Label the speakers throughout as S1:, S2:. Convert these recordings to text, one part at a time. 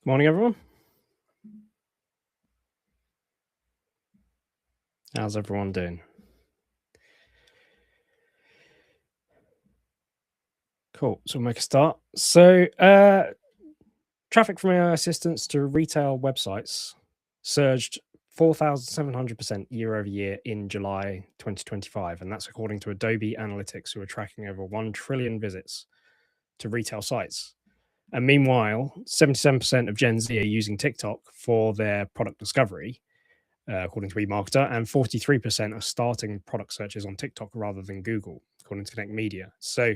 S1: Good morning, everyone. How's everyone doing? Cool. So we'll make a start. So traffic from AI assistants to retail websites surged 4,700% year over year in July 2025. And that's according to Adobe Analytics, who are tracking over 1 trillion visits to retail sites. And meanwhile, 77% of Gen Z are using TikTok for their product discovery, according to eMarketer, and 43% are starting product searches on TikTok rather than Google, according to Connect Media. So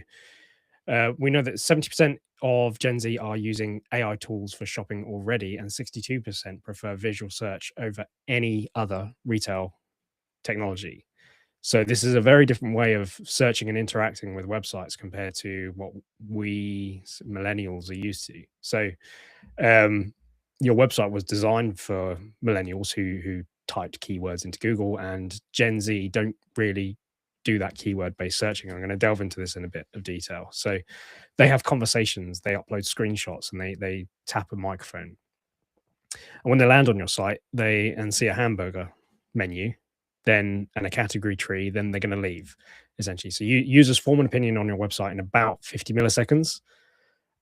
S1: we know that 70% of Gen Z are using AI tools for shopping already, and 62% prefer visual search over any other retail technology. So this is a very different way of searching and interacting with websites compared to what we millennials are used to. So your website was designed for millennials who typed keywords into Google, and Gen Z don't really do that keyword based searching. I'm going to delve into this in a bit of detail. So they have conversations, they upload screenshots, and they tap a microphone. And when they land on your site, they see a hamburger menu, then and a category tree, then they're going to leave essentially. So users form an opinion on your website in about 50 milliseconds,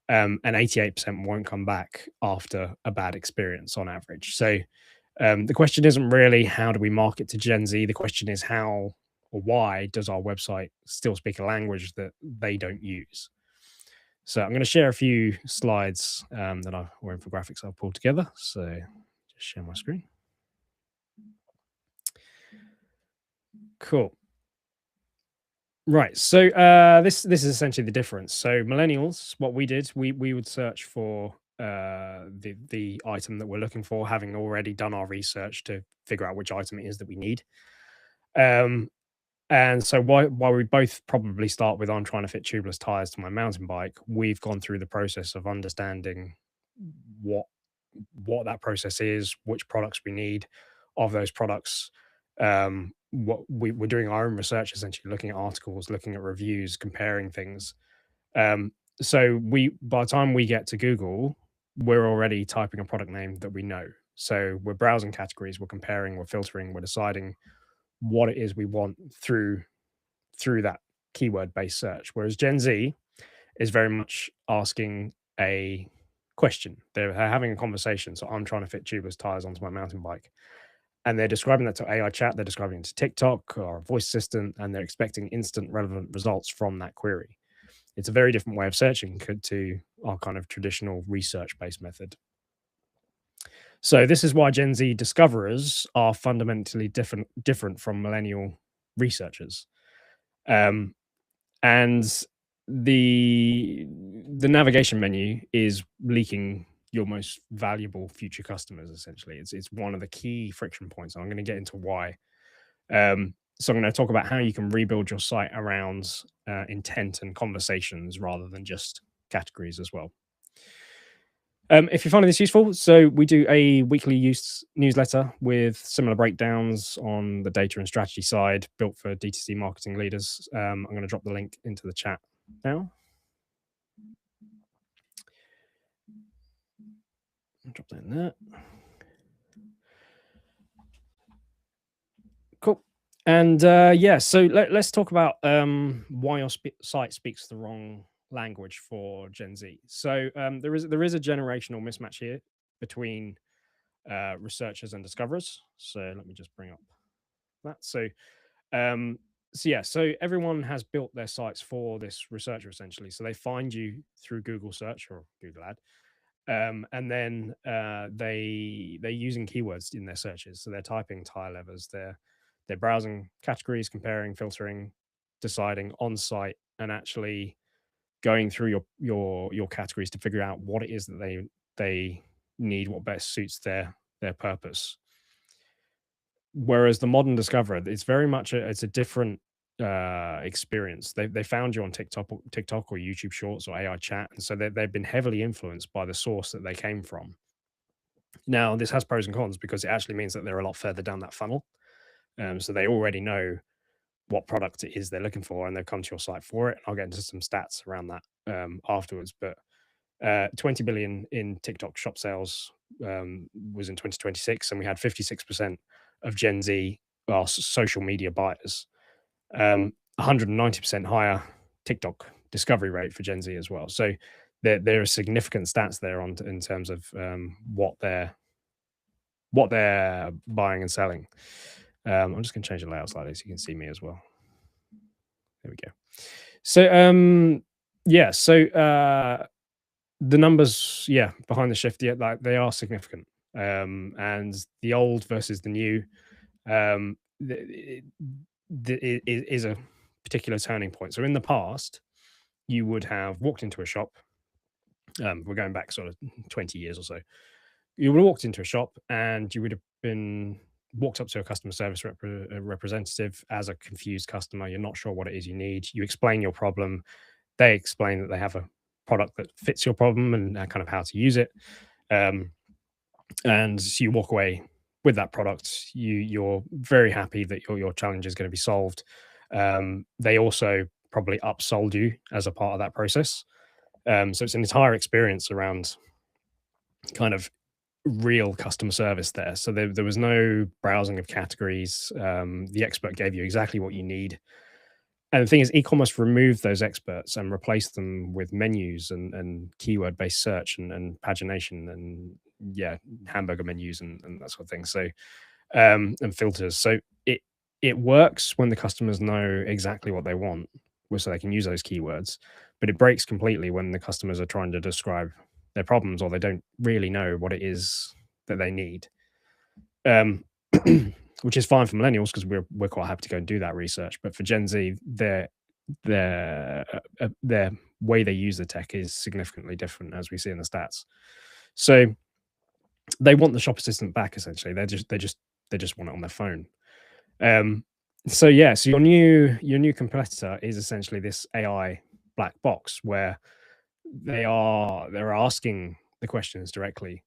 S1: and 88% won't come back after a bad experience on average. So the question isn't really how do we market to Gen Z. The question is how or why does our website still speak a language that they don't use? So I'm going to share a few slides that or infographics I've pulled together. So just share my screen. Cool. Right. So this is essentially the difference. So millennials, what we did, we would search for the item that we're looking for, having already done our research to figure out which item it is that we need. And so while we both probably start with I'm trying to fit tubeless tires to my mountain bike, we've gone through the process of understanding what that process is, which products we need of those products. What we're doing our own research, essentially looking at articles, looking at reviews, comparing things. So by the time we get to Google, we're already typing a product name that we know. So we're browsing categories, we're comparing, we're filtering, we're deciding what it is we want through that keyword based search. Whereas Gen Z is very much asking a question. They're having a conversation. So I'm trying to fit tubeless tires onto my mountain bike. And they're describing that to AI chat, they're describing it to TikTok or a voice assistant, and they're expecting instant relevant results from that query. It's a very different way of searching to our kind of traditional research based method. So this is why Gen Z discoverers are fundamentally different from millennial researchers. And the navigation menu is leaking your most valuable future customers. Essentially, it's one of the key friction points. I'm going to get into why. So I'm going to talk about how you can rebuild your site around intent and conversations rather than just categories as well. If you're finding this useful, so we do a weekly use newsletter with similar breakdowns on the data and strategy side, built for DTC marketing leaders. I'm going to drop the link into the chat now. I'll drop that in there. Cool. And yeah, so let's talk about why your site speaks the wrong language for Gen Z. So there is a generational mismatch here between researchers and discoverers. So let me just bring up that. So everyone has built their sites for this researcher essentially. So they find you through Google search or Google ad. And then they're using keywords in their searches. So they're typing tire levers, they're browsing categories, comparing, filtering, deciding on site, and actually going through your categories to figure out what it is that they need, what best suits their purpose. Whereas the modern discoverer, it's very much it's a different experience. They found you on TikTok or YouTube Shorts or AI chat, and so they've been heavily influenced by the source that they came from. Now, this has pros and cons because it actually means that they're a lot further down that funnel. So they already know what product it is they're looking for, and they'll come to your site for it. I'll get into some stats around that afterwards. But 20 billion in TikTok shop sales was in 2026, and we had 56% of Gen Z are social media buyers. 190% higher TikTok discovery rate for Gen Z as well. So there are significant stats there on in terms of what they're buying and selling. I'm just going to change the layout slightly so you can see me as well. There we go. So yeah, so the numbers, behind the shift, like they are significant. And the old versus the new, it is a particular turning point. So in the past, you would have walked into a shop. We're going back sort of 20 years or so. You would have walked into a shop and you would have been walked up to a customer service representative as a confused customer. You're not sure what it is you need. You explain your problem. They explain that they have a product that fits your problem and kind of how to use it. And so you walk away with that product. You're very happy that your challenge is going to be solved. They also probably upsold you as a part of that process. So it's an entire experience around kind of real customer service there. So there was no browsing of categories. The expert gave you exactly what you need. And the thing is, e-commerce removed those experts and replaced them with menus and keyword-based search and pagination and hamburger menus and that sort of thing. So and filters. So it works when the customers know exactly what they want, so they can use those keywords. But it breaks completely when the customers are trying to describe their problems or they don't really know what it is that they need. Which is fine for millennials because we're quite happy to go and do that research. But for Gen Z, their way they use the tech is significantly different, as we see in the stats. So they want the shop assistant back. Essentially, they just want it on their phone. So your new competitor is essentially this AI black box where they're asking the questions directly.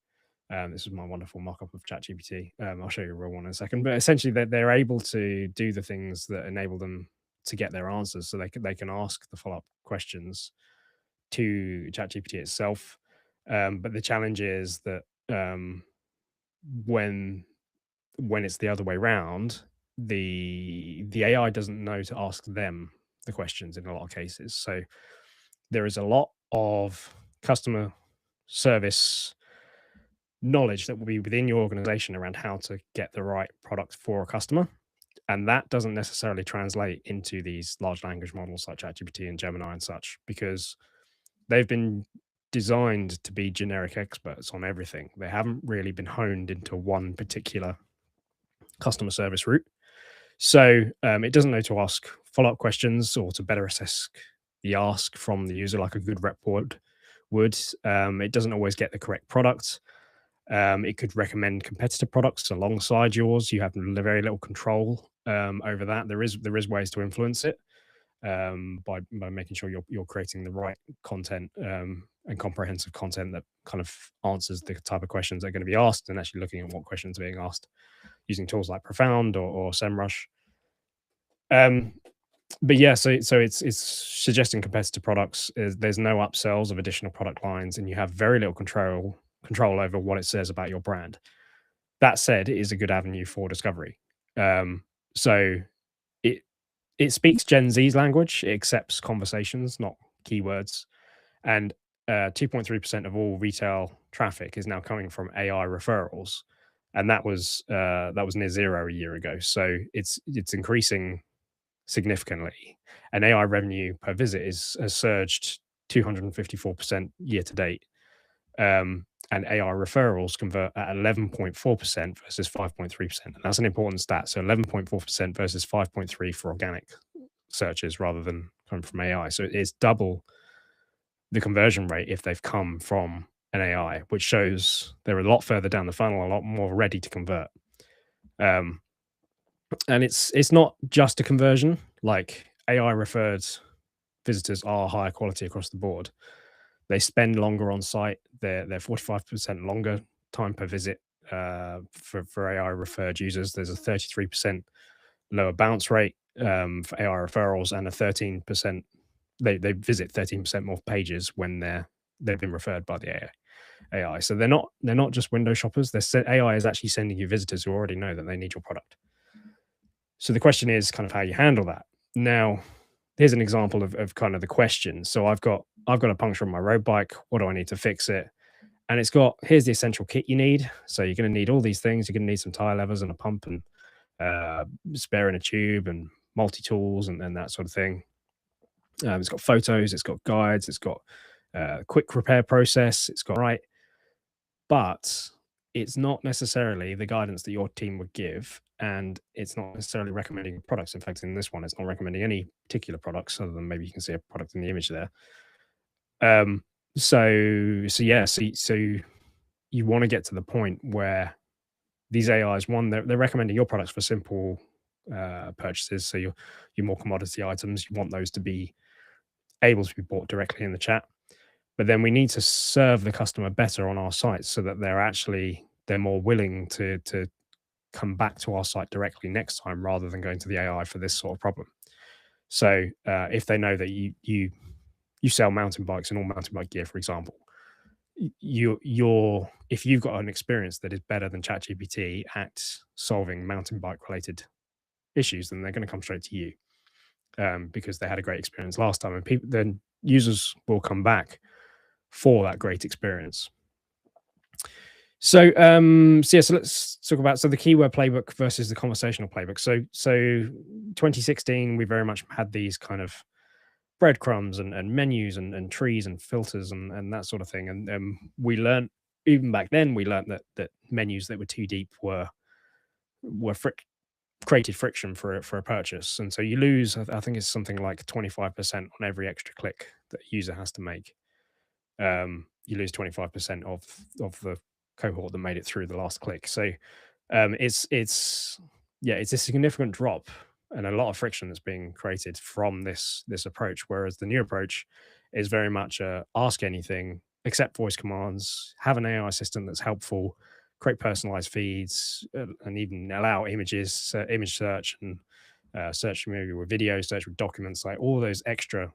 S1: This is my wonderful mock-up of ChatGPT. I'll show you a real one in a second. But essentially, they're able to do the things that enable them to get their answers. So they can ask the follow-up questions to ChatGPT itself. But the challenge is that when it's the other way around, the AI doesn't know to ask them the questions in a lot of cases. So there is a lot of customer service knowledge that will be within your organization around how to get the right product for a customer. And that doesn't necessarily translate into these large language models like ChatGPT and Gemini and such, because they've been designed to be generic experts on everything. They haven't really been honed into one particular customer service route. So it doesn't know to ask follow-up questions or to better assess the ask from the user like a good rep would. It doesn't always get the correct product. It could recommend competitor products alongside yours. You have very little control over that. There is ways to influence it by making sure you're creating the right content and comprehensive content that kind of answers the type of questions that are going to be asked, and actually looking at what questions are being asked using tools like Profound or SEMrush. But so it's suggesting competitor products. There's no upsells of additional product lines, and you have very little control over what it says about your brand. That said, it is a good avenue for discovery. So it speaks Gen Z's language. It accepts conversations, not keywords. And 2.3% of all retail traffic is now coming from AI referrals, and that was near zero a year ago. So it's increasing significantly. And AI revenue per visit has surged 254% year to date. And AI referrals convert at 11.4% versus 5.3%. And that's an important stat. So 11.4% versus 5.3% for organic searches rather than coming from AI. So it's double the conversion rate if they've come from an AI, which shows they're a lot further down the funnel, a lot more ready to convert. And it's not just a conversion. Like AI referred visitors are higher quality across the board. They spend longer on site. They're 45% longer time per visit for AI referred users. There's a 33% lower bounce rate. for AI referrals, and a 13%. They visit 13% more pages when they've been referred by the AI. So they're not just window shoppers. AI is actually sending you visitors who already know that they need your product. So the question is kind of how you handle that. Now, here's an example of kind of the question. So I've got a puncture on my road bike. What do I need to fix it? And it's got, here's the essential kit you need. So you're going to need all these things. You're going to need some tire levers and a pump and spare in a tube and multi tools and that sort of thing. It's got photos. It's got guides. It's got quick repair process. It's got right, but it's not necessarily the guidance that your team would give, and it's not necessarily recommending products. In fact, in this one, it's not recommending any particular products other than maybe you can see a product in the image there. Um, so you want to get to the point where these AIs, one, they're recommending your products for simple purchases. So your more commodity items, you want those to be able to be bought directly in the chat. But then we need to serve the customer better on our site so that they're more willing to come back to our site directly next time rather than going to the AI for this sort of problem. So if they know that you sell mountain bikes and all mountain bike gear, for example, if you've got an experience that is better than ChatGPT at solving mountain bike related issues, then they're going to come straight to you because they had a great experience last time, and then users will come back for that great experience. So let's talk about the keyword playbook versus the conversational playbook. So 2016, we very much had these kind of breadcrumbs and menus and trees and filters and that sort of thing. And we learned, even back then, that menus that were too deep created friction for a purchase. And so you lose, I think it's something like 25% on every extra click that a user has to make. You lose 25% of the cohort that made it through the last click. So it's a significant drop and a lot of friction that's being created from this approach. Whereas the new approach is very much ask anything, accept voice commands, have an AI assistant that's helpful, create personalized feeds, and even allow image search and search maybe with video, search with documents, like all those extra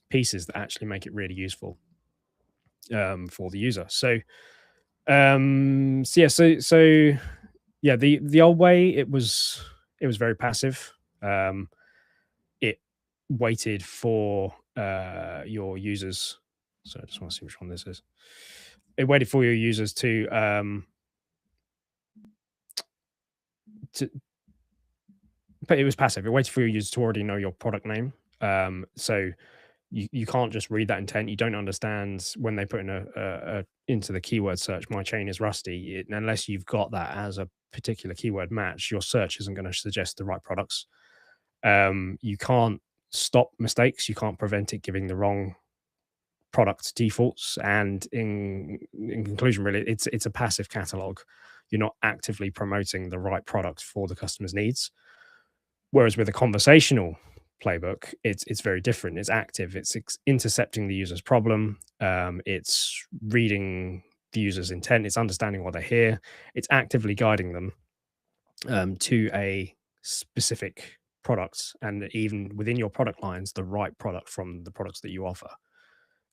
S1: pieces that actually make it really useful for the user. The old way, it was very passive. It waited for your users. So I just want to see which one this is. It waited for your users to but it was passive. It waited for your users to already know your product name. So you can't just read that intent. You don't understand when they put in into the keyword search, my chain is rusty. Unless you've got that as a particular keyword match, your search isn't going to suggest the right products. You can't stop mistakes. You can't prevent it giving the wrong product defaults. And in conclusion, really, it's a passive catalog. You're not actively promoting the right product for the customer's needs. Whereas with a conversational playbook, it's very different. It's active. It's intercepting the user's problem. It's reading the user's intent. It's understanding what they hear. It's actively guiding them to a specific product, and even within your product lines, the right product from the products that you offer.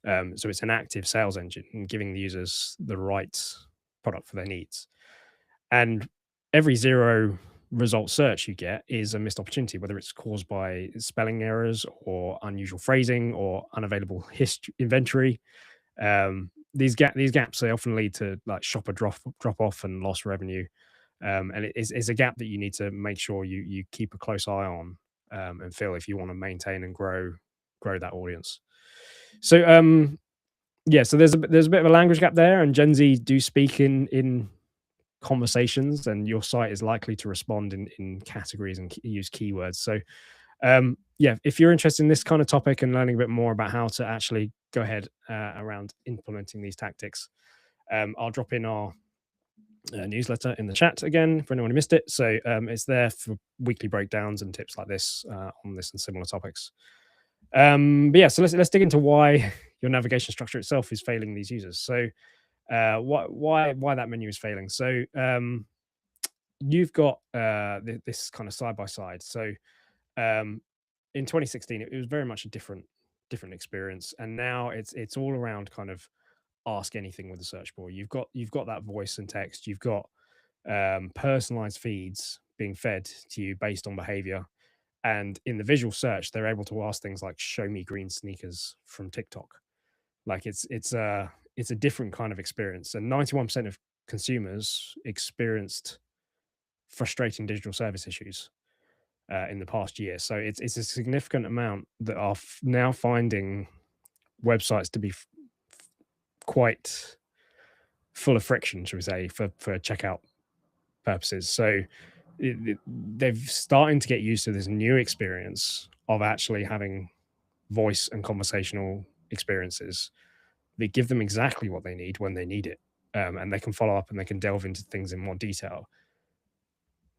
S1: So it's an active sales engine and giving the users the right product for their needs. And every zero result search you get is a missed opportunity, whether it's caused by spelling errors or unusual phrasing or unavailable inventory. These gaps, they often lead to like shopper drop off and lost revenue. And it's a gap that you need to make sure you keep a close eye on and fill if you want to maintain and grow that audience. So so there's a bit of a language gap there, and Gen Z do speak in conversations, and your site is likely to respond in categories and use keywords. So if you're interested in this kind of topic and learning a bit more about how to actually go ahead around implementing these tactics, I'll drop in our newsletter in the chat again for anyone who missed it. So it's there for weekly breakdowns and tips like this on this and similar topics. So let's dig into why your navigation structure itself is failing these users. So why that menu is failing. So you've got this kind of side by side. So Um, in 2016, it was very much a different experience, and now it's all around kind of ask anything with the search bar. You've got that voice and text. You've got personalized feeds being fed to you based on behavior. And in the visual search, they're able to ask things like "Show me green sneakers from TikTok." Like it's a different kind of experience. And 91% of consumers experienced frustrating digital service issues in the past year. So it's a significant amount that are now finding websites to be quite full of friction, should we say, for checkout purposes. So they're starting to get used to this new experience of actually having voice and conversational experiences that give them exactly what they need when they need it, and they can follow up and they can delve into things in more detail.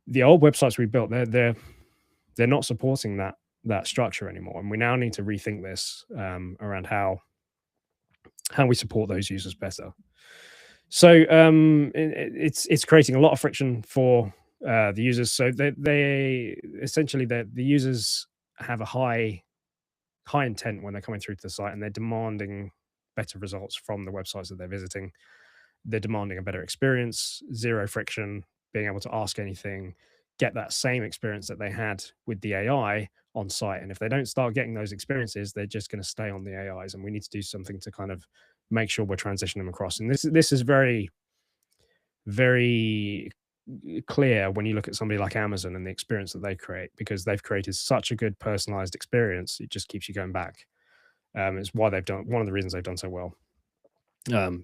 S1: The old websites we built, they're not supporting that structure anymore, and we now need to rethink this around how we support those users better. So it's creating a lot of friction for the users. So they essentially the users have a high intent when they're coming through to the site, and they're demanding better results from the websites that they're visiting. They're demanding a better experience, zero friction, being able to ask anything, get that same experience that they had with the AI on site. And if they don't start getting those experiences, they're just going to stay on the AIs. And we need to do something to kind of make sure we're transitioning them across. And this is very, very clear when you look at somebody like Amazon and the experience that they create, because they've created such a good personalized experience. It just keeps you going back. It's why they've done one of the reasons they've done so well.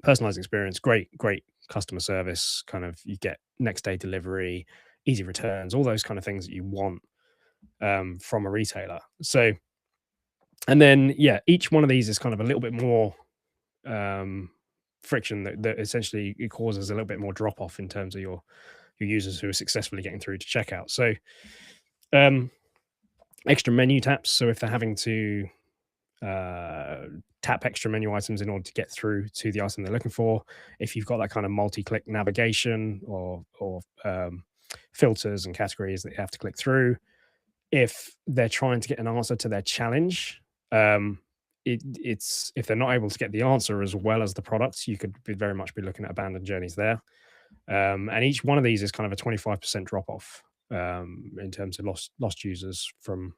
S1: Personalized experience, great customer service, kind of you get next day delivery, easy returns, all those kind of things that you want from a retailer. So, and then yeah, each one of these is kind of a little bit more friction that essentially it causes a little bit more drop off in terms of your users who are successfully getting through to checkout. So extra menu taps, so if they're having to tap extra menu items in order to get through to the item they're looking for, if you've got that kind of multi-click navigation or filters and categories that you have to click through, if they're trying to get an answer to their challenge, it's if they're not able to get the answer as well as the products, you could very much be looking at abandoned journeys there. And each one of these is kind of a 25% drop off in terms of lost users from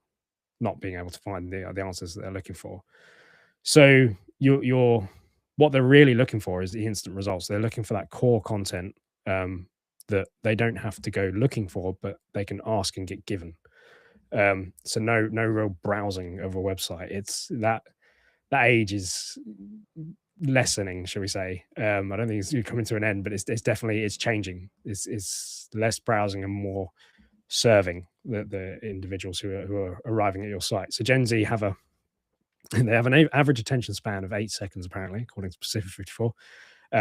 S1: not being able to find the answers that they're looking for. So you're what they're really looking for is the instant results. They're looking for that core content that they don't have to go looking for, but they can ask and get given. So no real browsing of a website. It's that age is lessening, shall we say. I don't think it's coming to an end, but it's definitely it's changing. It's less browsing and more serving the individuals who are arriving at your site. So Gen Z have an average attention span of 8 seconds, apparently, according to Pacific 54,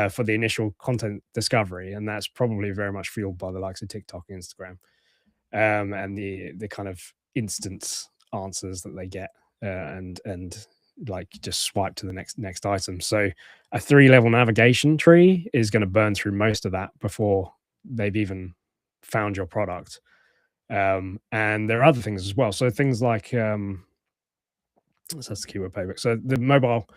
S1: for the initial content discovery, and that's probably very much fueled by the likes of TikTok and Instagram, and the kind of instant answers that they get, and like just swipe to the next item. So a 3-level navigation tree is going to burn through most of that before they've even found your product. And there are other things as well. So things like so that's the keyword playbook. So the mobile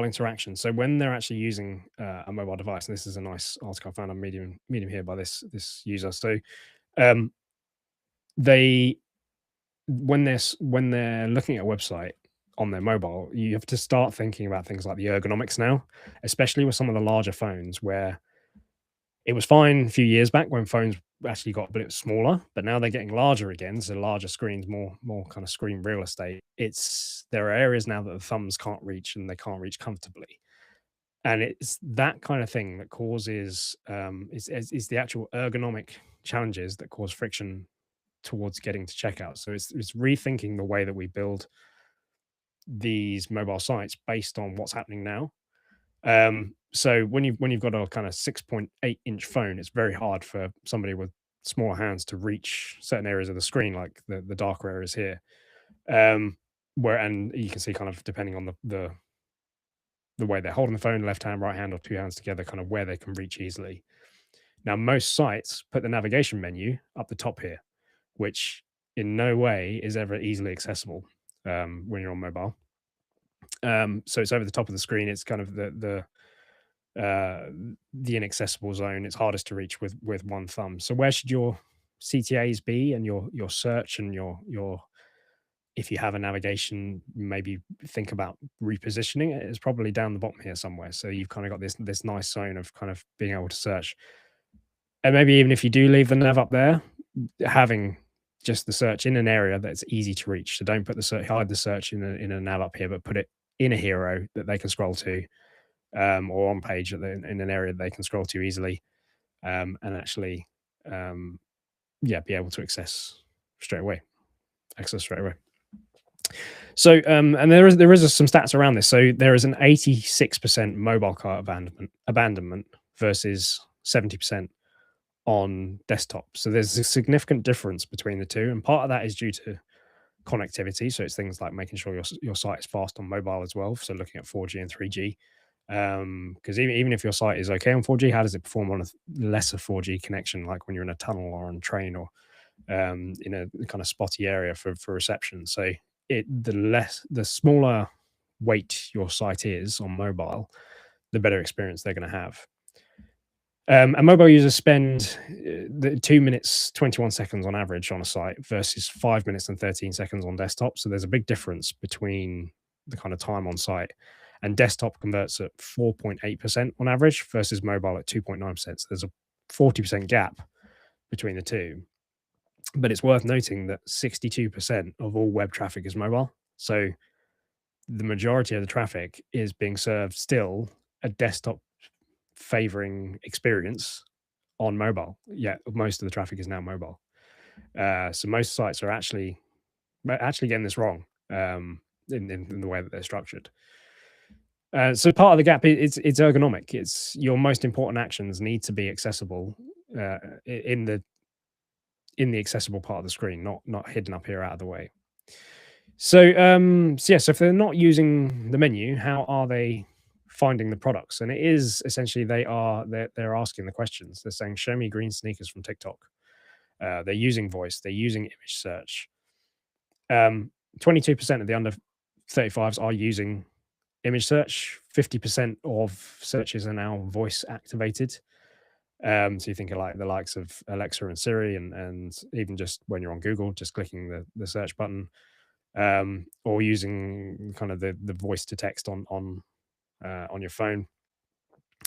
S1: interaction. So when they're actually using a mobile device, and this is a nice article I found on Medium here by this user. So they when they're looking at a website on their mobile, you have to start thinking about things like the ergonomics now, especially with some of the larger phones, where it was fine a few years back when phones actually got a bit smaller, but now they're getting larger again. So larger screens, more kind of screen real estate. There are areas now that the thumbs can't reach and they can't reach comfortably. And it's that kind of thing that causes is the actual ergonomic challenges that cause friction towards getting to checkout. So it's rethinking the way that we build these mobile sites based on what's happening now. So when you've got a kind of 6.8-inch phone, it's very hard for somebody with smaller hands to reach certain areas of the screen, like the darker areas here. Where and you can see kind of depending on the way they're holding the phone, left hand, right hand, or two hands together, kind of where they can reach easily. Now, most sites put the navigation menu up the top here. which in no way is ever easily accessible when you're on mobile. So it's over the top of the screen. It's kind of the inaccessible zone. It's hardest to reach with one thumb. So where should your CTAs be, and your search, and your if you have a navigation, maybe think about repositioning it. It's probably down the bottom here somewhere. So you've kind of got this nice zone of kind of being able to search. And maybe even if you do leave the nav up there, having just the search in an area that's easy to reach. So don't put the search, hide the search in a nav up here, but put it in a hero that they can scroll to, or on page in an area that they can scroll to easily, and actually, yeah, be able to access straight away. Access straight away. So, and there is some stats around this. So there is an 86% mobile cart abandonment versus 70% on desktop. So there's a significant difference between the two, and part of that is due to connectivity. So it's things like making sure your site is fast on mobile as well. So looking at 4G and 3G, because even if your site is okay on 4G, how does it perform on a lesser 4G connection, like when you're in a tunnel or on a train, or in a kind of spotty area for reception? So the smaller weight your site is on mobile, the better experience they're going to have. And mobile users spend 2 minutes 21 seconds on average on a site versus 5 minutes and 13 seconds on desktop. So there's a big difference between the kind of time on site. And desktop converts at 4.8% on average versus mobile at 2.9%. So there's a 40% gap between the two. But it's worth noting that 62% of all web traffic is mobile. So the majority of the traffic is being served still a desktop favoring experience on mobile. Yeah, most of the traffic is now mobile. So most sites are actually getting this wrong, in the way that they're structured. So part of the gap it's ergonomic. It's your most important actions need to be accessible in the accessible part of the screen, not hidden up here out of the way. So, so if they're not using the menu, how are they finding the products? And it is essentially they're asking the questions. They're saying, "Show me green sneakers from TikTok." They're using voice. They're using image search. 22% of the under 35s are using image search. 50% of searches are now voice activated. So you think of like the likes of Alexa and Siri, and even just when you're on Google, just clicking the search button, or using kind of the voice to text on your phone.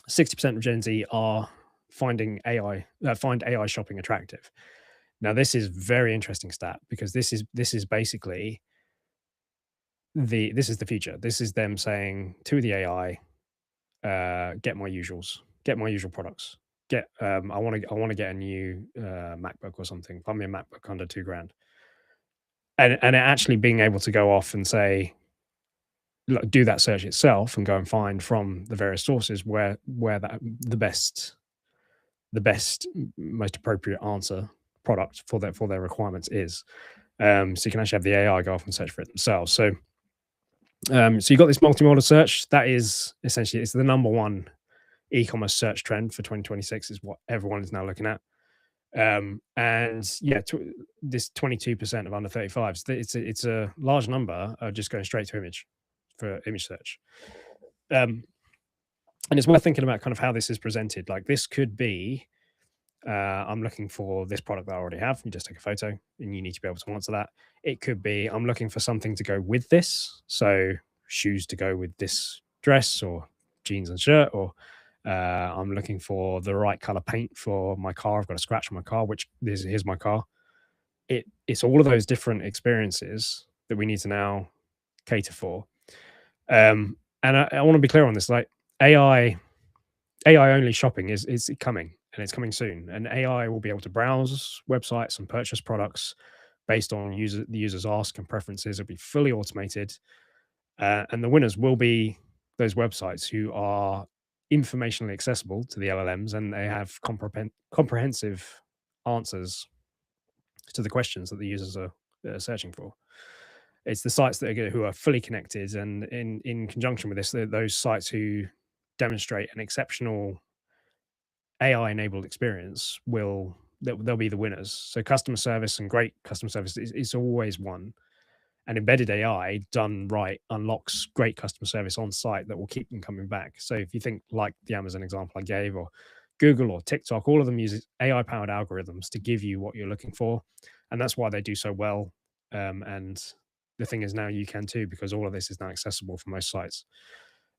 S1: 60% of Gen Z are find AI shopping attractive. Now, this is very interesting stat, because this is basically this is the future. This is them saying to the AI, get my usuals, get my usual products. I want to get a new MacBook or something. Find me a MacBook under $2,000. And it actually being able to go off and say, do that search itself and go and find from the various sources where the best most appropriate answer product for their requirements is. So you can actually have the AI go off and search for it themselves. So you got this multimodal search. That is essentially, it's the number one e-commerce search trend for 2026, is what everyone is now looking at. And yeah, this 22% of under 35s, it's a large number of just going straight to image for image search. And it's worth thinking about kind of how this is presented. Like, this could be, I'm looking for this product that I already have. You just take a photo and you need to be able to answer that. It could be, I'm looking for something to go with this. So shoes to go with this dress, or jeans and shirt, or I'm looking for the right color paint for my car. I've got a scratch on my car, here's my car. It's all of those different experiences that we need to now cater for. And I want to be clear on this. Like, AI only shopping is coming, and it's coming soon. And AI will be able to browse websites and purchase products based on the user's ask and preferences. It'll be fully automated, and the winners will be those websites who are informationally accessible to the LLMs, and they have comprehensive answers to the questions that the users are searching for. It's the sites that who are fully connected, and in conjunction with this, those sites who demonstrate an exceptional AI-enabled experience will they'll be the winners. So customer service and great customer service is always one. And embedded AI done right unlocks great customer service on site that will keep them coming back. So if you think like the Amazon example I gave, or Google or TikTok, all of them use AI powered algorithms to give you what you're looking for. And that's why they do so well. And the thing is, now you can too, because all of this is now accessible for most sites.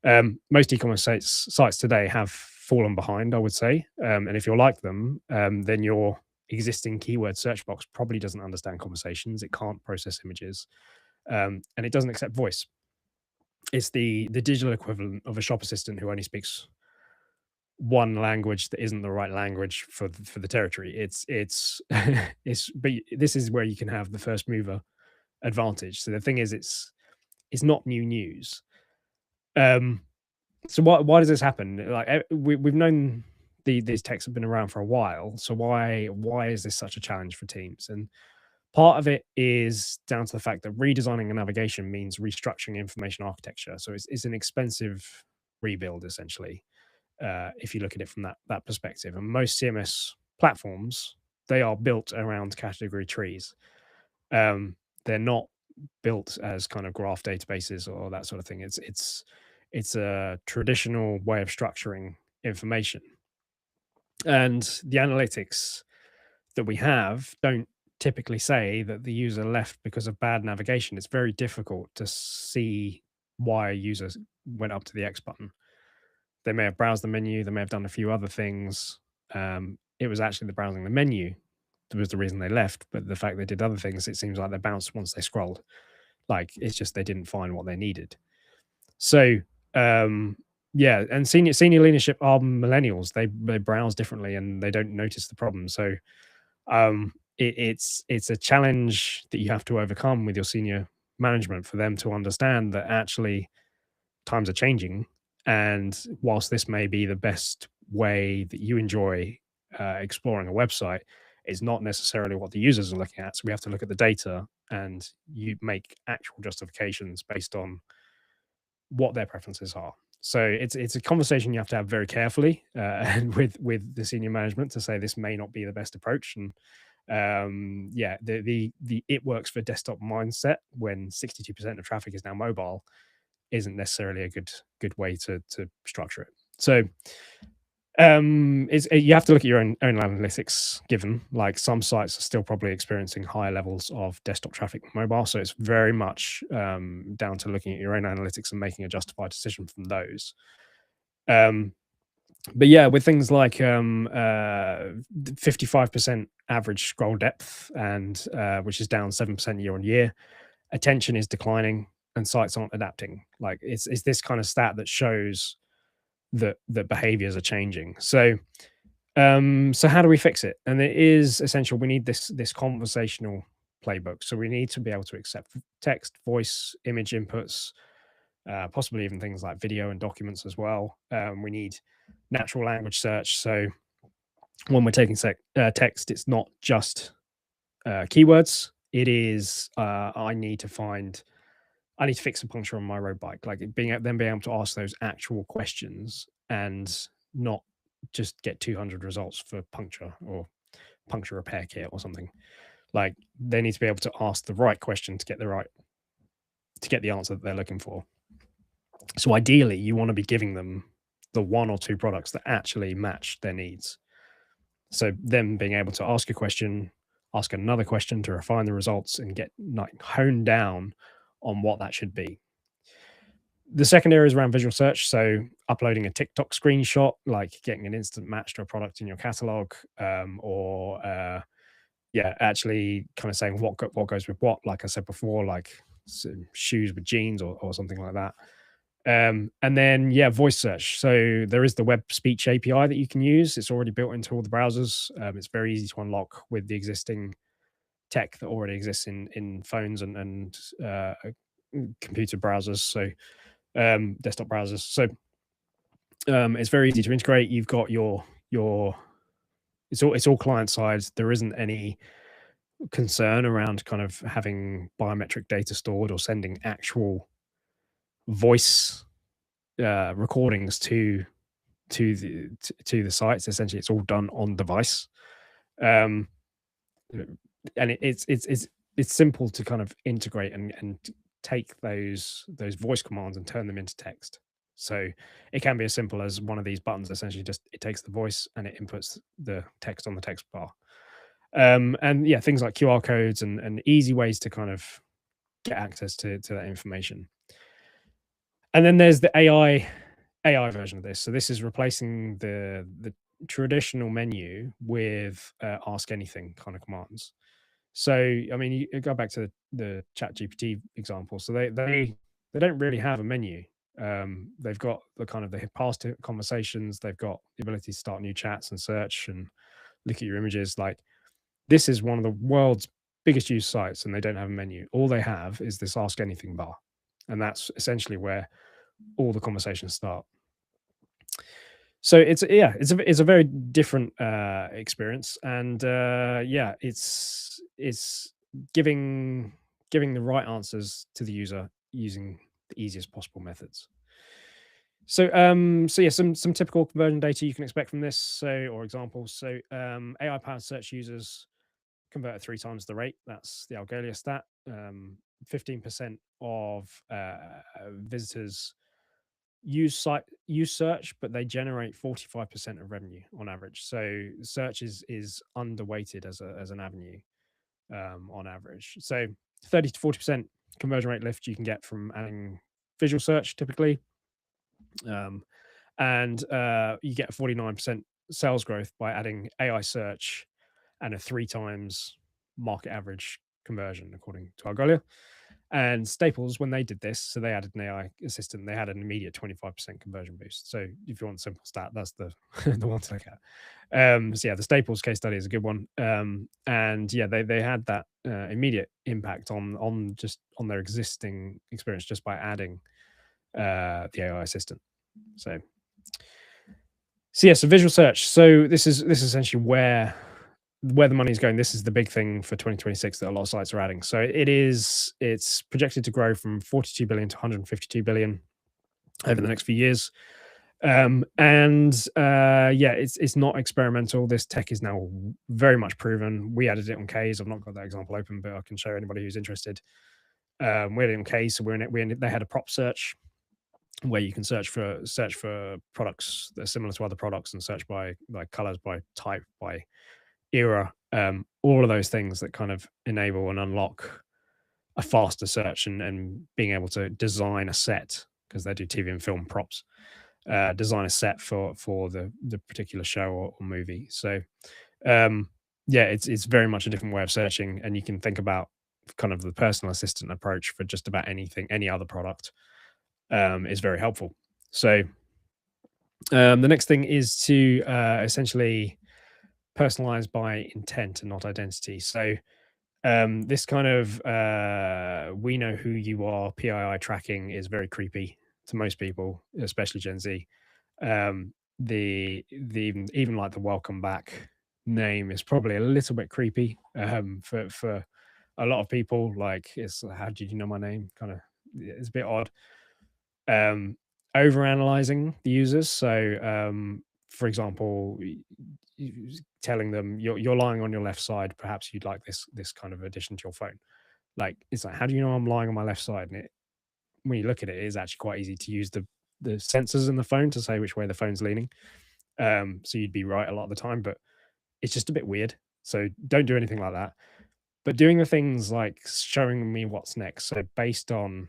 S1: Most e-commerce sites today have fallen behind, I would say. And if you're like them, then your existing keyword search box probably doesn't understand conversations. It can't process images, and it doesn't accept voice. It's the digital equivalent of a shop assistant who only speaks one language that isn't the right language for the territory. It's it's but this is where you can have the first mover advantage. So the thing is, it's not new news. Um, so why does this happen? Like we've known these techs have been around for a while. So why is this such a challenge for teams? And part of it is down to the fact that redesigning a navigation means restructuring information architecture. So it's an expensive rebuild essentially, if you look at it from that perspective. And most CMS platforms, they are built around category trees. They're not built as kind of graph databases or that sort of thing. It's a traditional way of structuring information, and the analytics that we have don't typically say that the user left because of bad navigation. It's very difficult to see why a user went up to the X button. They may have browsed the menu, they may have done a few other things. It was actually the browsing the menu that was the reason they left, but the fact they did other things, it seems like they bounced once they scrolled. Like it's just they didn't find what they needed. So yeah, and senior leadership are millennials. They browse differently and they don't notice the problem. So it's a challenge that you have to overcome with your senior management for them to understand that actually times are changing, and whilst this may be the best way that you enjoy exploring a website, it's not necessarily what the users are looking at. So we have to look at the data and you make actual justifications based on what their preferences are. So it's a conversation you have to have very carefully and with the senior management to say this may not be the best approach. And yeah, the it works for desktop mindset when 62% of traffic is now mobile isn't necessarily a good way to structure it. So you have to look at your own analytics, given like some sites are still probably experiencing higher levels of desktop traffic than mobile. So it's very much down to looking at your own analytics and making a justified decision from those. But yeah, with things like 55% average scroll depth, and which is down 7% year on year, attention is declining and sites aren't adapting. Like it's this kind of stat that shows that behaviors are changing. So so how do we fix it? And it is essential. We need this conversational playbook. So we need to be able to accept text, voice, image inputs, possibly even things like video and documents as well. We need natural language search. So when we're taking text, it's not just keywords. It is I need to fix a puncture on my road bike. Like being able to ask those actual questions and not just get 200 results for puncture or puncture repair kit or something. Like they need to be able to ask the right question to get the answer that they're looking for. So ideally, you want to be giving them the one or two products that actually match their needs. So them being able to ask a question, ask another question to refine the results and get honed down on what that should be. The second area is around visual search. So uploading a TikTok screenshot, like getting an instant match to a product in your catalog, or yeah, actually kind of saying what goes with what, like I said before, like shoes with jeans or something like that. And then yeah, voice search. So there is the web speech API that you can use. It's already built into all the browsers. It's very easy to unlock with the existing tech that already exists in phones and computer browsers. So desktop browsers. So it's very easy to integrate. You've got your it's all client side. There isn't any concern around kind of having biometric data stored or sending actual voice recordings to the sites. Essentially, it's all done on device. Um, and it's simple to kind of integrate and take those voice commands and turn them into text. So it can be as simple as one of these buttons. Essentially, just it takes the voice and it inputs the text on the text bar. And yeah, things like QR codes and easy ways to kind of get access to that information. And then there's the AI version of this. So this is replacing the traditional menu with ask anything kind of commands. So I mean, you go back to the Chat GPT example. So they don't really have a menu. They've got the kind of the past conversations. They've got the ability to start new chats and search and look at your images. Like this is one of the world's biggest used sites, and they don't have a menu. All they have is this ask anything bar, and that's essentially where all the conversations start. So it's a very different experience, and yeah, it's giving the right answers to the user using the easiest possible methods. So yeah, some typical conversion data you can expect from this. So or examples. So AI powered search users convert at 3 times the rate. That's the Algolia stat. 15% of visitors use search, but they generate 45% of revenue on average. So search is underweighted as an avenue on average. So 30 to 40% conversion rate lift you can get from adding visual search typically, and you get a 49% sales growth by adding AI search and a 3 times market average conversion according to Algolia. And Staples, when they did this, so they added an AI assistant, they had an immediate 25% conversion boost. So if you want a simple stat, that's the the one to look at. So yeah, the Staples case study is a good one. And yeah, they had that immediate impact on just on their existing experience just by adding the AI assistant. So yeah, so visual search. So this is essentially where the money is going. This is the big thing for 2026 that a lot of sites are adding. So it's projected to grow from 42 billion to 152 billion over the next few years. And yeah, it's not experimental. This tech is now very much proven. We added it on K's. I've not got that example open, but I can show anybody who's interested. We had it on K's, so they had a prop search where you can search for products that are similar to other products and search by like colors, by type, by era, all of those things that kind of enable and unlock a faster search and being able to design a set, because they do TV and film props, design a set for the particular show or movie. So yeah, it's very much a different way of searching, and you can think about kind of the personal assistant approach for just about anything, any other product, is very helpful. So the next thing is to essentially personalized by intent and not identity. So this kind of we know who you are PII tracking is very creepy to most people, especially Gen Z. The even like the welcome back name is probably a little bit creepy for a lot of people. Like, it's how did you know my name? Kind of, it's a bit odd. Over analyzing the users. So for example, telling them you're lying on your left side, perhaps you'd like this kind of addition to your phone. Like, it's like, how do you know I'm lying on my left side? And when you look at it, it is actually quite easy to use the sensors in the phone to say which way the phone's leaning. So you'd be right a lot of the time, but it's just a bit weird. So don't do anything like that. But doing the things like showing me what's next. So based on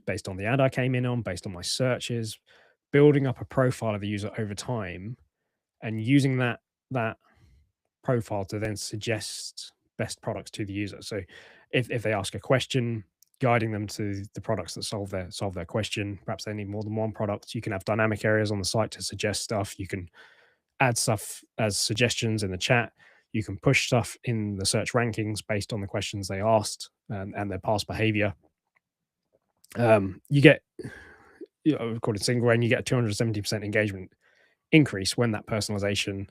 S1: the ad I came in on, based on my searches, building up a profile of the user over time, and using that profile to then suggest best products to the user. So if they ask a question, guiding them to the products that solve their question. Perhaps they need more than one product. You can have dynamic areas on the site to suggest stuff. You can add stuff as suggestions in the chat. You can push stuff in the search rankings based on the questions they asked and their past behavior. You get, according to SingleRain, you get a 270% engagement increase when that personalization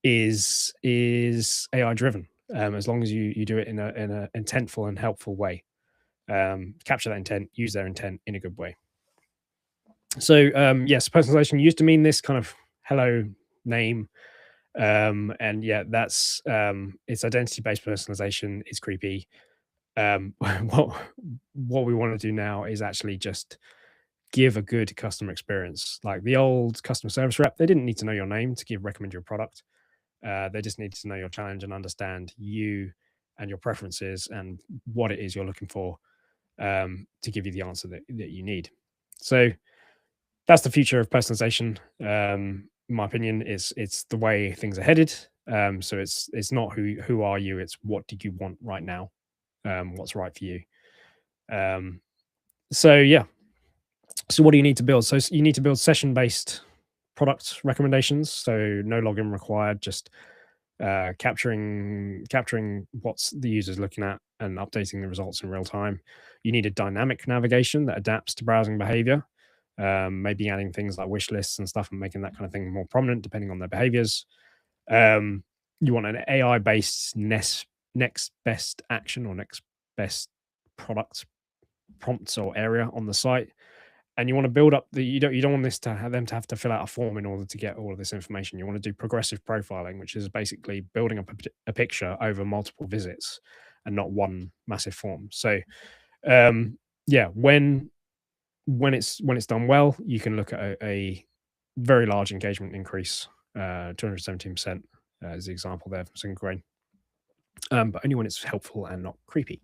S1: is AI driven, as long as you do it in a intentful and helpful way. Capture that intent, use their intent in a good way. So yes, personalization used to mean this kind of hello name, And yeah, that's it's identity-based personalization is creepy. What we want to do now is actually just give a good customer experience. Like the old customer service rep, they didn't need to know your name to recommend your product. They just needed to know your challenge and understand you and your preferences and what it is you're looking for, to give you the answer that you need. So that's the future of personalization. In my opinion, it's the way things are headed. So it's not who are you, it's what do you want right now, what's right for you. So yeah, so what do you need to build? So you need to build session based product recommendations. So no login required, just capturing what's the user's looking at and updating the results in real time. You need a dynamic navigation that adapts to browsing behavior, maybe adding things like wish lists and stuff and making that kind of thing more prominent depending on their behaviors. You want an AI based next best action or next best product prompts or area on the site, and you want to build up the you don't want this to have them to have to fill out a form in order to get all of this information. You want to do progressive profiling, which is basically building up a picture over multiple visits and not one massive form. So yeah, when it's done well, you can look at a very large engagement increase, 217% as the example there from single grain, but only when it's helpful and not creepy.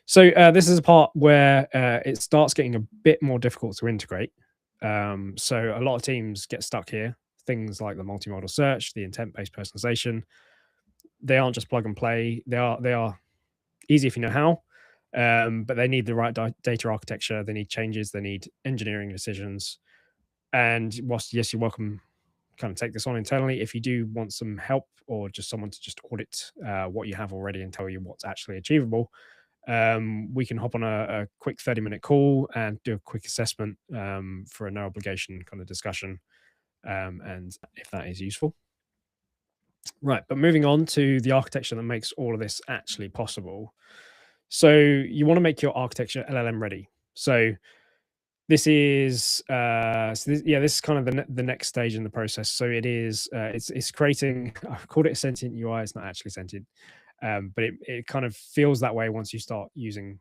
S1: So this is a part where it starts getting a bit more difficult to integrate. So a lot of teams get stuck here. Things like the multimodal search, the intent-based personalization, they aren't just plug and play. They are easy if you know how, but they need the right data architecture. They need changes. They need engineering decisions. And whilst yes, you're welcome, kind of take this on internally. If you do want some help or just someone to just audit what you have already and tell you what's actually achievable, we can hop on a quick 30-minute call and do a quick assessment for a no obligation kind of discussion, and if that is useful. Right, but moving on to the architecture that makes all of this actually possible. So you want to make your architecture LLM ready. So this is this is kind of the next stage in the process. So it is it's creating, I've called it a sentient UI. It's not actually sentient, but it kind of feels that way once you start using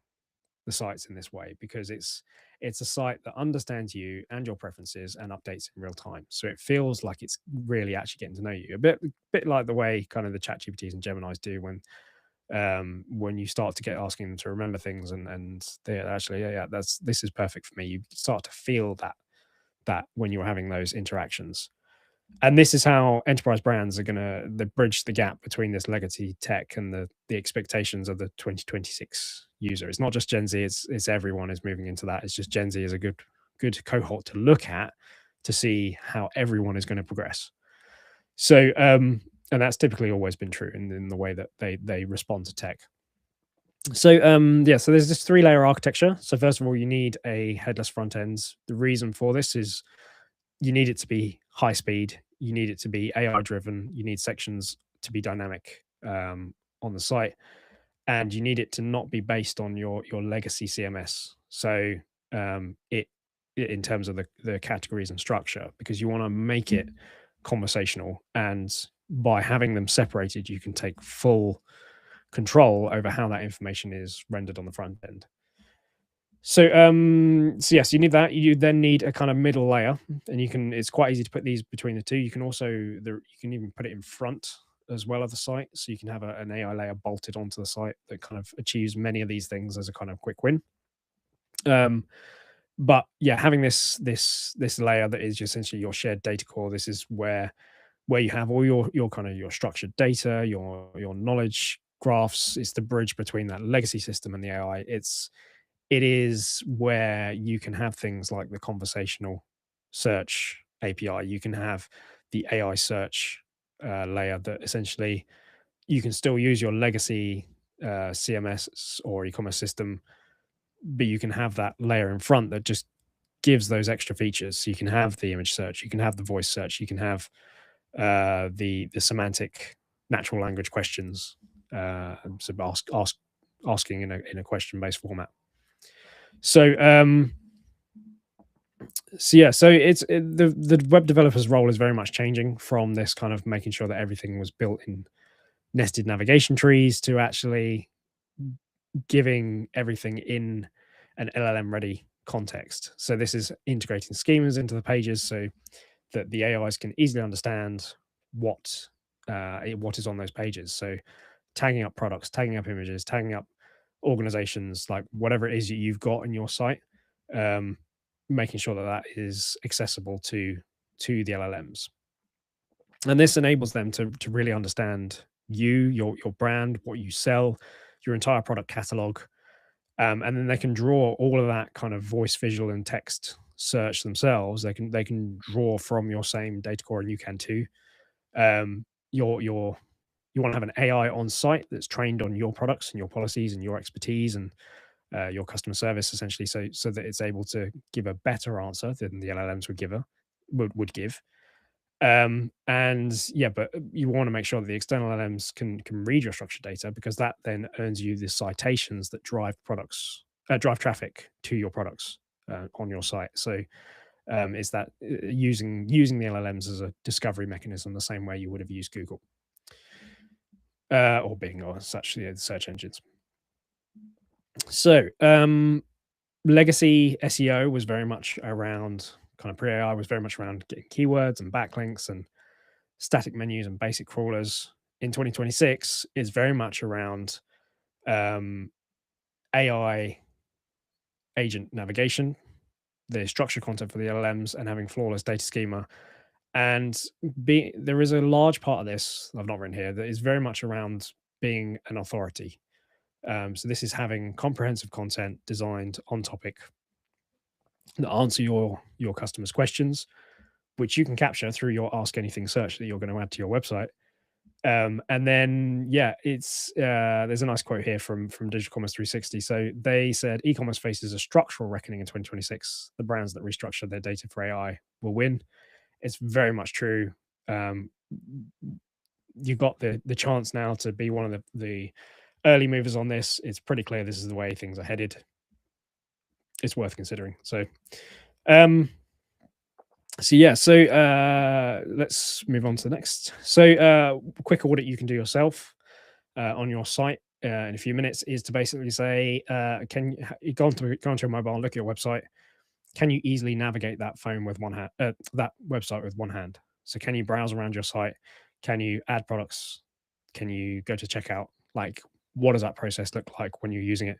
S1: the sites in this way, because it's a site that understands you and your preferences and updates in real time. So it feels like it's really actually getting to know you a bit like the way kind of the chat GPTs and Geminis do when you start to get asking them to remember things and they're actually yeah, this is perfect for me. You start to feel that when you're having those interactions. And this is how enterprise brands are going to bridge the gap between this legacy tech and the expectations of the 2026 user. It's not just Gen Z; it's everyone is moving into that. It's just Gen Z is a good cohort to look at to see how everyone is going to progress. So, and that's typically always been true in the way that they respond to tech. So, yeah, so there's this 3-layer architecture. So first of all, you need a headless front end. The reason for this is you need it to be high speed. You need it to be AI driven. You need sections to be dynamic on the site, and you need it to not be based on your legacy CMS. So it in terms of the categories and structure, because you want to make it conversational, and by having them separated, you can take full control over how that information is rendered on the front end. So, so yes, you need that. You then need a kind of middle layer, and it's quite easy to put these between the two. You can also, you can even put it in front as well of the site. So you can have an AI layer bolted onto the site that kind of achieves many of these things as a kind of quick win. But yeah, having this layer that is essentially your shared data core. This is where you have all your kind of your structured data, your knowledge graphs. It's the bridge between that legacy system and the AI. It is where you can have things like the conversational search API. You can have the AI search layer that essentially you can still use your legacy CMS or e-commerce system, but you can have that layer in front that just gives those extra features. So you can have the image search, you can have the voice search, you can have the semantic natural language questions, so asking in a question based format. So So yeah, so the web developer's role is very much changing from this kind of making sure that everything was built in nested navigation trees to actually giving everything in an LLM-ready context. So this is integrating schemas into the pages so that the AIs can easily understand what what is on those pages. So tagging up products, tagging up images, tagging up organizations, like whatever it is that you've got in your site, um, making sure that that is accessible to the LLMs. And this enables them to really understand you, your brand, what you sell, your entire product catalog, and then they can draw all of that kind of voice, visual, and text search themselves. They can draw from your same data core, and you can too. Your you want to have an AI on site that's trained on your products and your policies and your expertise and your customer service, essentially, so that it's able to give a better answer than the LLMs would give. And yeah, but you want to make sure that the external LLMs can read your structured data, because that then earns you the citations that drive traffic to your products on your site. So is that using the LLMs as a discovery mechanism, the same way you would have used Google or Bing or such, the search engines. So legacy SEO was very much around, kind of pre-AI was very much around getting keywords and backlinks and static menus and basic crawlers. In 2026 is very much around um, AI agent navigation, the structured content for the LLMs, and having flawless data schema. And there is a large part of this I've not written here that is very much around being an authority. So this is having comprehensive content designed on topic that answer your customers' questions, which you can capture through your Ask Anything search that you're going to add to your website. And then yeah, it's there's a nice quote here from Digital Commerce 360. So they said e-commerce faces a structural reckoning in 2026. The brands that restructure their data for AI will win. It's very much true. Um, you've got the chance now to be one of the early movers on this. It's pretty clear this is the way things are headed. It's worth considering. Um, so yeah, so let's move on to the next. So quick audit you can do yourself on your site in a few minutes is to basically say, can you go onto your mobile and look at your website? Can you easily navigate that phone with one hand, that website with one hand? So can you browse around your site? Can you add products? Can you go to checkout? Like, what does that process look like when you're using it?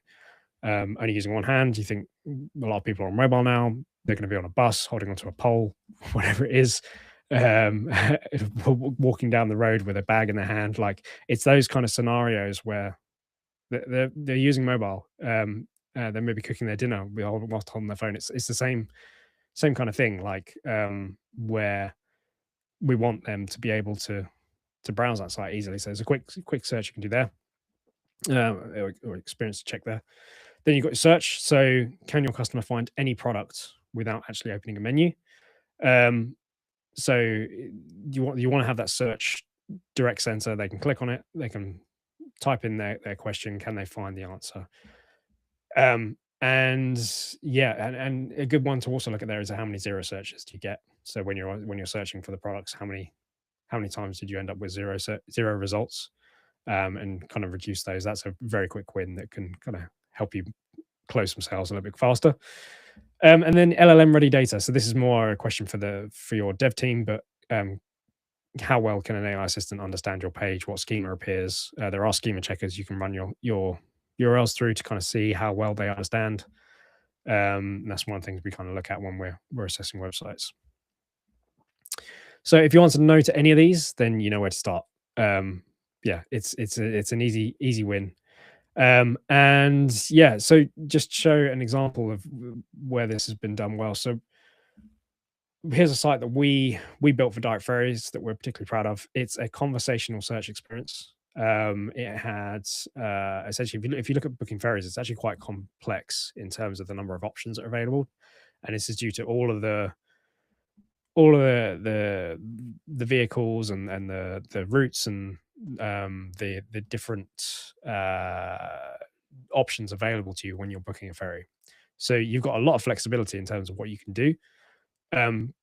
S1: Only using one hand. You think a lot of people are on mobile now. They're going to be on a bus, holding onto a pole, whatever it is, um, walking down the road with a bag in their hand. Like, it's those kind of scenarios where they're using mobile. They may be cooking their dinner whilst holding their phone. It's the same kind of thing. Like where we want them to be able to browse that site easily. So there's a quick search you can do there, or experience to check there. Then you've got your search. So can your customer find any product without actually opening a menu? So you want to have that search direct center. They can click on it. They can type in their question. Can they find the answer? And yeah, and a good one to also look at there is how many zero searches do you get? So when you're searching for the products, how many times did you end up with zero results? And kind of reduce those. That's a very quick win that can kind of help you close some sales a little bit faster. And then LLM-ready data. So this is more a question for your dev team, but how well can an AI assistant understand your page? What schema appears? There are schema checkers you can run your URLs through to kind of see how well they understand. And that's one of the things we kind of look at when we're assessing websites. So if you answer no to any of these, then you know where to start. Yeah, it's an easy win. And yeah, so just show an example of where this has been done well. So here's a site that we built for direct ferries that we're particularly proud of. It's a conversational search experience. It had essentially, if you look at booking ferries, it's actually quite complex in terms of the number of options that are available, and this is due to all of the vehicles and the routes and the different options available to you when you're booking a ferry. So you've got a lot of flexibility in terms of what you can do.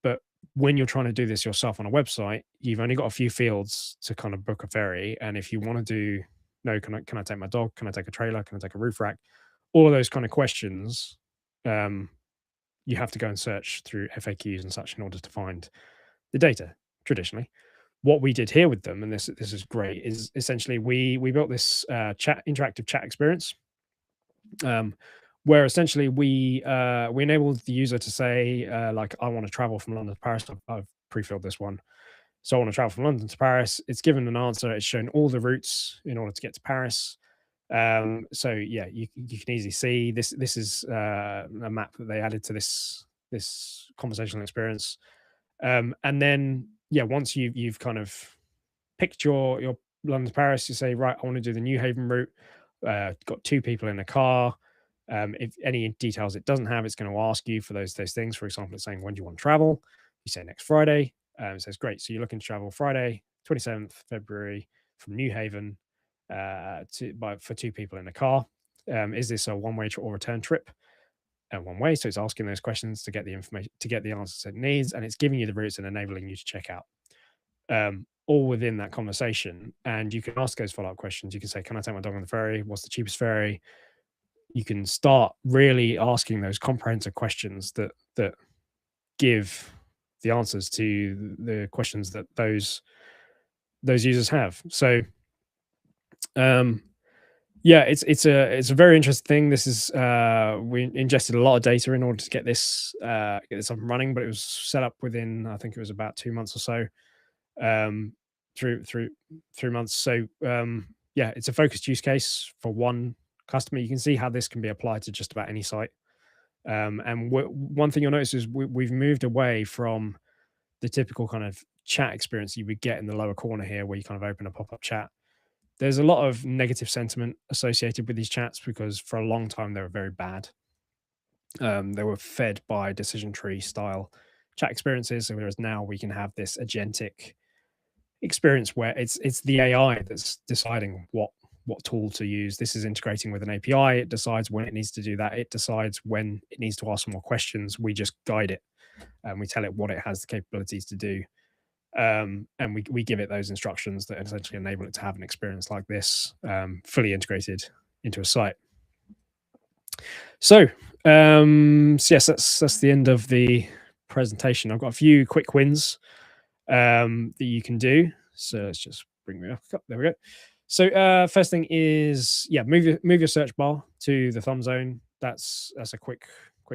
S1: But when you're trying to do this yourself on a website, you've only got a few fields to kind of book a ferry. And if you want to do, no, can I take my dog? Can I take a trailer? Can I take a roof rack? All of those kind of questions, um, you have to go and search through FAQs and such in order to find the data traditionally. What we did here with them, and this is great, is essentially we built this interactive chat experience, um, where essentially we enabled the user to say like, I want to travel from London to Paris. I've pre-filled this one, so I want to travel from London to Paris. It's given an answer. It's shown all the routes in order to get to Paris. So yeah, you can easily see this. This is a map that they added to this conversational experience. And then yeah, once you've kind of picked your London to Paris, you say, right, I want to do the New Haven route. Got two people in a car. If any details it doesn't have, it's going to ask you for those things. For example, it's saying, when do you want to travel? You say next Friday. It says, great. So you're looking to travel Friday, 27th February from New Haven for two people in a car. Is this a one-way or return trip? One way. So it's asking those questions to get the information, to get the answers it needs, and it's giving you the routes and enabling you to check out. All within that conversation. And you can ask those follow-up questions. You can say, can I take my dog on the ferry? What's the cheapest ferry? You can start really asking those comprehensive questions that give the answers to the questions that those users have. So yeah, it's a very interesting thing. This is we ingested a lot of data in order to get this up and running, but it was set up within, I think it was about 2 months or so, through 3 months. So yeah, it's a focused use case for one customer. You can see how this can be applied to just about any site. And one thing you'll notice is we've moved away from the typical kind of chat experience you would get in the lower corner here, where you kind of open a pop-up chat. There's a lot of negative sentiment associated with these chats because for a long time they were very bad. They were fed by decision tree style chat experiences, whereas now we can have this agentic experience where it's the AI that's deciding what tool to use. This is integrating with an API. It decides when it needs to do that. It decides when it needs to ask more questions. We just guide it and we tell it what it has the capabilities to do. And we give it those instructions that essentially enable it to have an experience like this, fully integrated into a site. So yes, that's the end of the presentation. I've got a few quick wins that you can do. So let's just bring me up. There we go. So first thing is, yeah, move your search bar to the thumb zone. That's a quick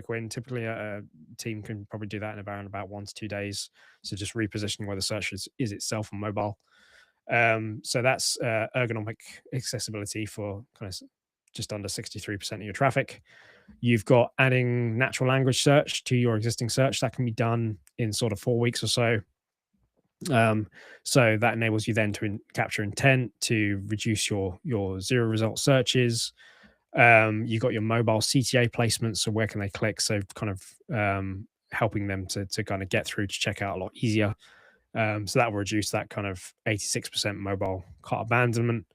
S1: win. Typically a team can probably do that in about 1 to 2 days. So just repositioning where the search is itself on mobile. So that's ergonomic accessibility for kind of just under 63% of your traffic. You've got adding natural language search to your existing search. That can be done in sort of 4 weeks or so. So that enables you then to capture intent, to reduce your zero result searches. You've got your mobile CTA placements, so where can they click? So kind of helping them to kind of get through to checkout a lot easier. So that will reduce that kind of 86% mobile cart abandonment.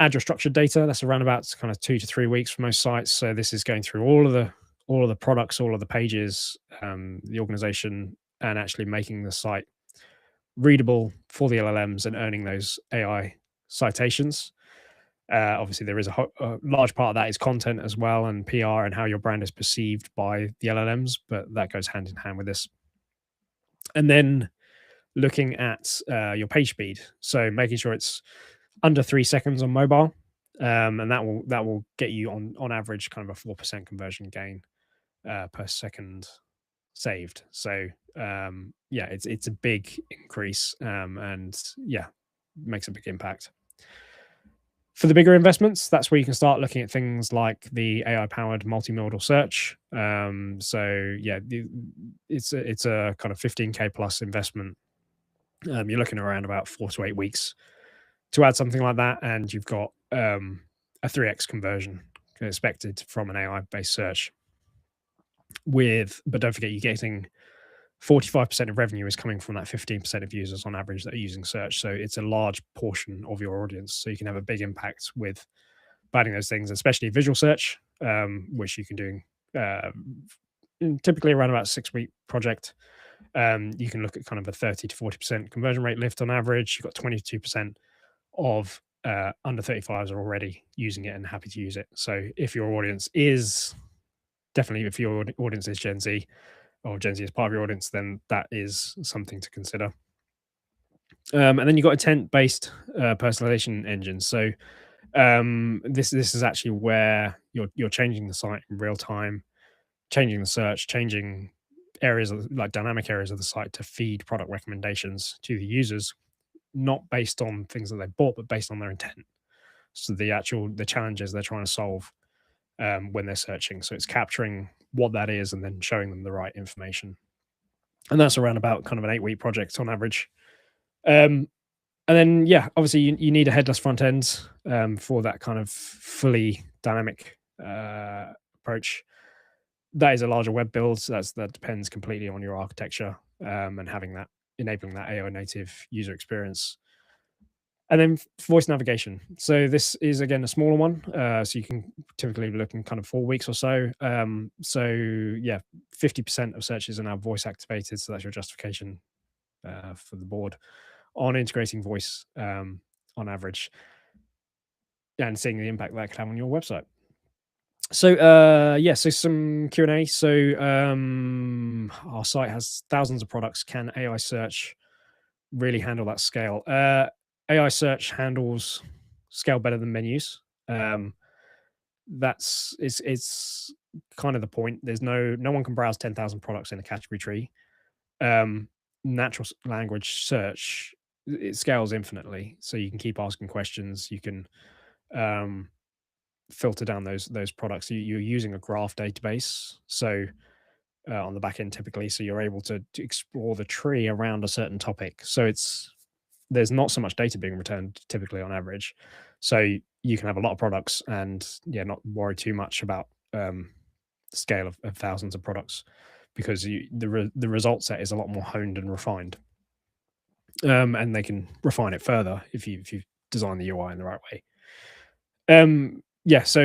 S1: Add your structured data. That's around about kind of 2 to 3 weeks for most sites. So this is going through all of the products, all of the pages, the organization, and actually making the site readable for the LLMs and earning those AI citations. Obviously, there is a large part of that is content as well, and PR and how your brand is perceived by the LLMs, but that goes hand in hand with this. And then looking at your page speed, so making sure it's under 3 seconds on mobile, and that will get you on average kind of a 4% conversion gain per second saved. So yeah, it's a big increase, and yeah, makes a big impact. For the bigger investments, that's where you can start looking at things like the AI-powered multimodal search. So yeah, it's a kind of 15K plus investment. You're looking around about 4 to 8 weeks to add something like that, and you've got a 3x conversion expected from an AI-based search. But don't forget, you're getting 45% of revenue is coming from that 15% of users on average that are using search. So it's a large portion of your audience. So you can have a big impact with adding those things, especially visual search, which you can do typically around about a 6-week project. You can look at kind of a 30 to 40% conversion rate lift on average. You've got 22% of under 35s are already using it and happy to use it. So if your audience is definitely, if your audience is Gen Z, or Gen Z is part of your audience, then that is something to consider. And then you've got intent-based personalization engines. So this is actually where you're changing the site in real time, changing the search, changing areas of like dynamic areas of the site to feed product recommendations to the users, not based on things that they bought, but based on their intent. So the challenges they're trying to solve when they're searching. So it's capturing what that is and then showing them the right information. And that's around about kind of an 8-week project on average. Um, and then, yeah, obviously you need a headless front end for that kind of fully dynamic approach. That is a larger web build. So that depends completely on your architecture and enabling that AI native user experience. And then voice navigation. So this is again a smaller one. So you can typically be looking kind of 4 weeks or so. So yeah, 50% of searches are now voice activated. So that's your justification for the board on integrating voice on average and seeing the impact that could have on your website. So yeah, so some Q&A. So our site has thousands of products. Can AI search really handle that scale? AI search handles scale better than menus. It's kind of the point. There's no one can browse 10,000 products in a category tree. Natural language search, it scales infinitely, so you can keep asking questions. You can filter down those products. You're using a graph database, so on the back end typically, so you're able to explore the tree around a certain topic. So there's not so much data being returned typically on average, so you can have a lot of products and not worry too much about the scale of thousands of products, because the result set is a lot more honed and refined, and they can refine it further if you design the UI in the right way. Yeah, so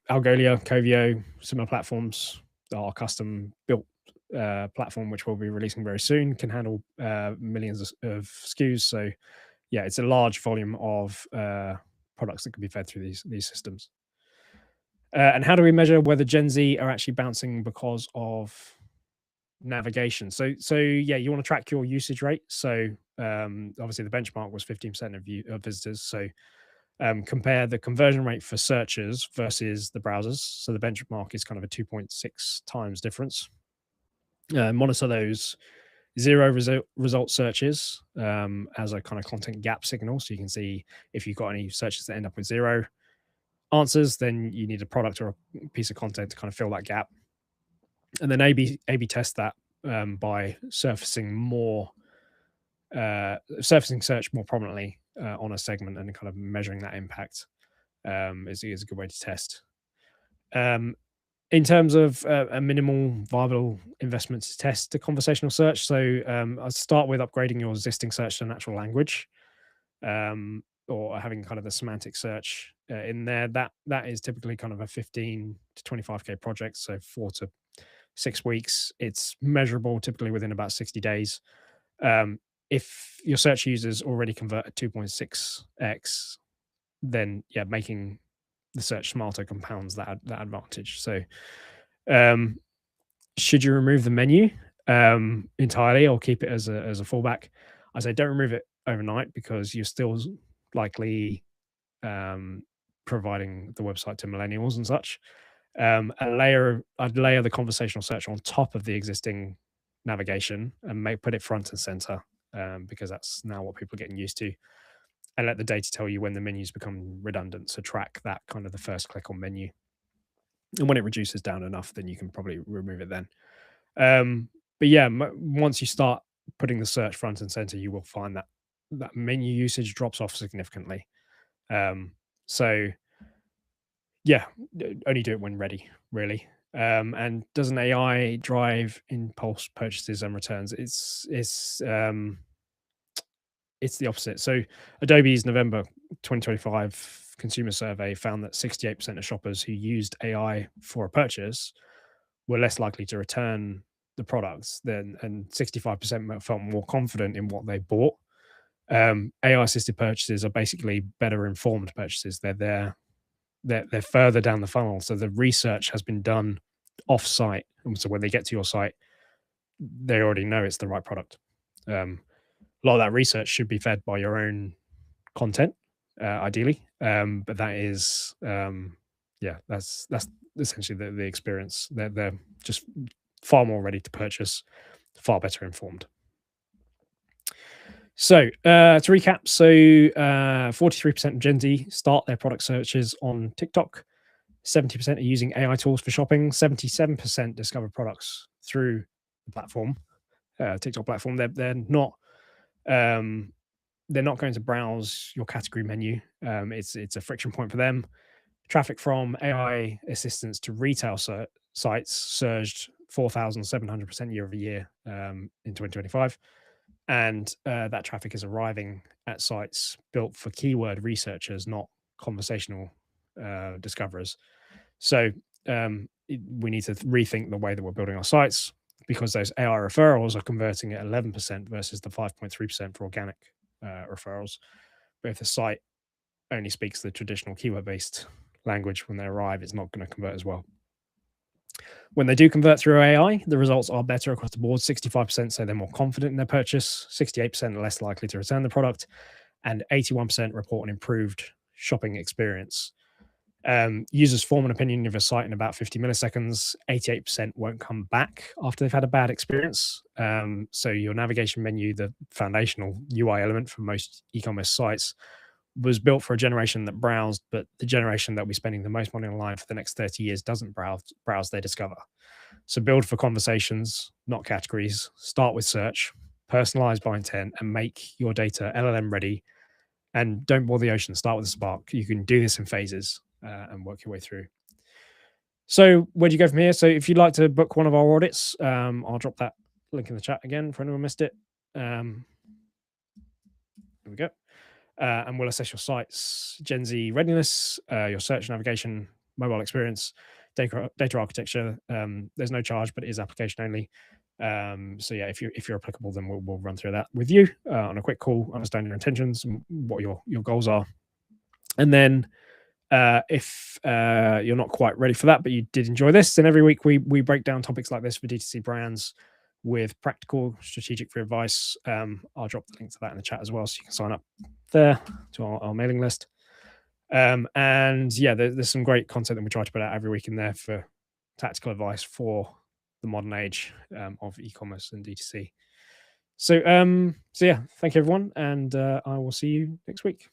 S1: Algolia, Covio, similar platforms, our custom built platform, which we'll be releasing very soon, can handle millions of SKUs. So yeah, it's a large volume of products that can be fed through these systems. And how do we measure whether Gen Z are actually bouncing because of navigation? So yeah, you want to track your usage rate. So obviously the benchmark was 15% of visitors. So compare the conversion rate for searches versus the browsers. So the benchmark is kind of a 2.6 times difference. Monitor those result searches as a kind of content gap signal. So you can see if you've got any searches that end up with 0 answers, then you need a product or a piece of content to kind of fill that gap. And then A/B test that by surfacing search more prominently on a segment and kind of measuring that impact is a good way to test. In terms of a minimal viable investment to test the conversational search, so I'll start with upgrading your existing search to natural language, or having kind of the semantic search in there. That is typically kind of a 15 to 25k project, so 4 to 6 weeks. It's measurable typically within about 60 days. If your search users already convert at 2.6x, then yeah, making the search smarter compounds that advantage. So should you remove the menu entirely or keep it as a fallback? I say don't remove it overnight, because you're still likely providing the website to millennials and such. I'd layer the conversational search on top of the existing navigation and put it front and center, because that's now what people are getting used to, and let the data tell you when the menus become redundant. So track that kind of the first click on menu, and when it reduces down enough, then you can probably remove it then. But yeah, once you start putting the search front and center, you will find that menu usage drops off significantly. So yeah, only do it when ready, really. And does an AI drive impulse purchases and returns? It's the opposite. So Adobe's November 2025 consumer survey found that 68% of shoppers who used AI for a purchase were less likely to return the products then, and 65% felt more confident in what they bought. AI assisted purchases are basically better informed purchases. They're further down the funnel, so the research has been done off site, and so when they get to your site, they already know it's the right product. A lot of that research should be fed by your own content, ideally, but that is, yeah, that's essentially the experience. They're just far more ready to purchase, far better informed. So to recap, 43% of Gen Z start their product searches on TikTok. 70% are using AI tools for shopping. 77% discover products through the platform, TikTok platform. They're not going to browse your category menu. It's a friction point for them. Traffic from AI assistants to retail sites surged 4,700% year over year in 2025. And that traffic is arriving at sites built for keyword researchers, not conversational discoverers. So we need to rethink the way that we're building our sites, because those AI referrals are converting at 11% versus the 5.3% for organic referrals. But if the site only speaks the traditional keyword-based language when they arrive, it's not going to convert as well. When they do convert through AI, the results are better across the board. 65% say they're more confident in their purchase, 68% are less likely to return the product, and 81% report an improved shopping experience. Users form an opinion of a site in about 50 milliseconds. 88% won't come back after they've had a bad experience. So your navigation menu, the foundational UI element for most e-commerce sites, was built for a generation that browsed, but the generation that will be spending the most money online for the next 30 years doesn't browse, they discover. So build for conversations, not categories. Start with search, personalize by intent, and make your data LLM-ready. And don't boil the ocean. Start with a Spark. You can do this in phases and work your way through. So where do you go from here? So if you'd like to book one of our audits, I'll drop that link in the chat again for anyone who missed it. There we go. And we'll assess your site's Gen Z readiness, your search navigation, mobile experience, data architecture. There's no charge, but it is application only. So yeah, if you're applicable, then we'll run through that with you on a quick call, understand your intentions and what your goals are. And then if you're not quite ready for that, but you did enjoy this, then every week we break down topics like this for D2C brands with practical strategic free advice. I'll drop the link to that in the chat as well, so you can sign up there to our mailing list. And yeah, there's some great content that we try to put out every week in there for tactical advice for the modern age of e-commerce and D2C. So yeah, thank you everyone, and I will see you next week.